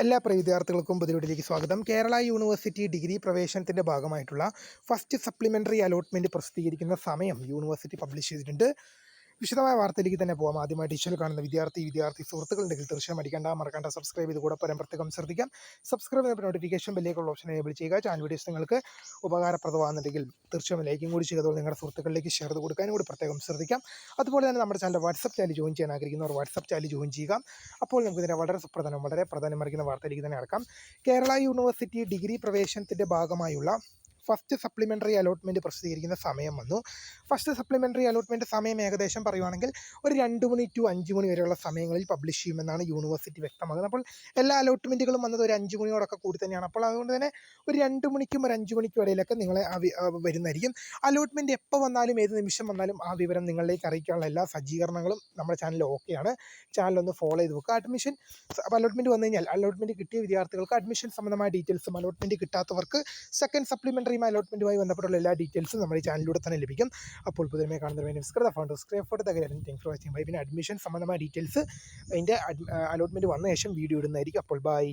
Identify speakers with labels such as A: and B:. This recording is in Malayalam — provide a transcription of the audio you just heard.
A: എല്ലാ പ്രിയ വിദ്യാർത്ഥികൾക്കും പുതിയ വീഡിയോയിലേക്ക് സ്വാഗതം. കേരള യൂണിവേഴ്സിറ്റി ഡിഗ്രി പ്രവേശനത്തിൻ്റെ ഭാഗമായിട്ടുള്ള ഫസ്റ്റ് സപ്ലിമെൻ്ററി അലോട്ട്മെൻറ്റ് പ്രസിദ്ധീകരിക്കുന്ന സമയം യൂണിവേഴ്സിറ്റി പബ്ലിഷ് ചെയ്തിട്ടുണ്ട്. വിശദമായ വാർത്തയിലേക്ക് തന്നെ പോകാം. ആദ്യമായി ടീച്ചറിൽ കാണുന്ന വിദ്യാർത്ഥി സുഹൃത്തുക്കളുണ്ടെങ്കിൽ തീർച്ചയായും മറക്കണ്ട സബ്സ്ക്രൈബ് ചെയ്ത് കൂടെ പ്രത്യേകം ശ്രദ്ധിക്കാം. സബ്സ്ക്രൈബ് ചെയ്യുന്ന നോട്ടിഫിക്കേഷൻ ബെല്ലേക്കുള്ള ഓപ്ഷൻ എനേബിൾ ചെയ്യുക. ചാനൽ വീഡിയോസ് നിങ്ങൾക്ക് ഉപകാരപ്രദമാകുന്നുണ്ടെങ്കിൽ തീർച്ചയായും ലൈക്കും കൂടി ചെയ്യുക. അതുപോലെ നിങ്ങളുടെ സുഹൃത്തുക്കളിലേക്ക് ഷെയർ ചെയ്ത് കൊടുക്കാനും കൂടി പ്രത്യേകം ശ്രദ്ധിക്കാം. അതുപോലെ തന്നെ നമ്മുടെ ചാനൽ വാട്സപ്പ് ചാനൽ ജോയിൻ ചെയ്യാൻ ആഗ്രഹിക്കുന്നവർ വാട്സപ്പ് ചാനൽ ജോയിൻ ചെയ്യുക. വളരെ പ്രാധാന്യം അറിയിക്കുന്ന വാർത്തയിലേക്ക് തന്നെ നടക്കാം. കേരള യൂണിവേഴ്സിറ്റി ഡിഗ്രി പ്രവേശനത്തിൻ്റെ ഭാഗമായുള്ള ഫസ്റ്റ് സപ്ലിമെൻ്ററി അലോട്ട്മെൻറ്റ് പ്രസിദ്ധീകരിക്കുന്ന സമയം വന്നു. ഫസ്റ്റ് സപ്ലിമെൻ്ററി അലോട്ട്മെൻറ്റ് സമയം ഏകദേശം പറയുവാണെങ്കിൽ ഒരു 2 മണി ടു 5 മണി വരെയുള്ള സമയങ്ങളിൽ പബ്ലിഷ് ചെയ്യുമെന്നാണ് യൂണിവേഴ്സിറ്റി വ്യക്തമാക്കുന്നത്. അപ്പോൾ എല്ലാ അലോട്ട്മെൻറ്റുകളും വന്നത് ഒരു 5 മണിയോടൊക്കെ കൂടി തന്നെയാണ്. അപ്പോൾ അതുകൊണ്ട് തന്നെ ഒരു 2 മണിക്കും ഒരു 5 മണിക്കും ഇടയിലൊക്കെ നിങ്ങളെ വരുന്നതായിരിക്കും. അലോട്ട്മെൻറ്റ് എപ്പോൾ വന്നാലും ഏത് നിമിഷം വന്നാലും ആ വിവരം നിങ്ങളിലേക്ക് അറിയിക്കാനുള്ള എല്ലാ സജ്ജീകരണങ്ങളും നമ്മുടെ ചാനലിൽ ഓക്കെയാണ്. ചാനലൊന്ന് ഫോളോ ചെയ്ത് വെക്കുക. അലോട്ട്മെൻറ്റ് വന്നു കഴിഞ്ഞാൽ അലോട്ട്മെൻറ്റ് കിട്ടിയ വിദ്യാർത്ഥികൾക്ക് അഡ്മിഷൻ സംബന്ധമായ ഡീറ്റെയിൽസും അലോട്ട്മെൻറ്റ് കിട്ടാത്തവർക്ക് സെക്കൻഡ് സപ്ലിമെൻ്ററി അലോട്ട്മെൻറ്റുമായി ബന്ധപ്പെട്ടുള്ള എല്ലാ ഡീറ്റെയിൽസും നമ്മുടെ ഈ ചാനലിലൂടെ തന്നെ ലഭിക്കും. അപ്പോൾ പുതുമയെ കാണുന്നതിന് അഡ്മിഷൻ സംബന്ധമായ ഡീറ്റെയിൽസ് അതിൻ്റെ അലോട്ട്മെൻറ്റ് വന്ന ശേഷം വീഡിയോ ഇടുന്നതായിരിക്കും. അപ്പോൾ ബൈ.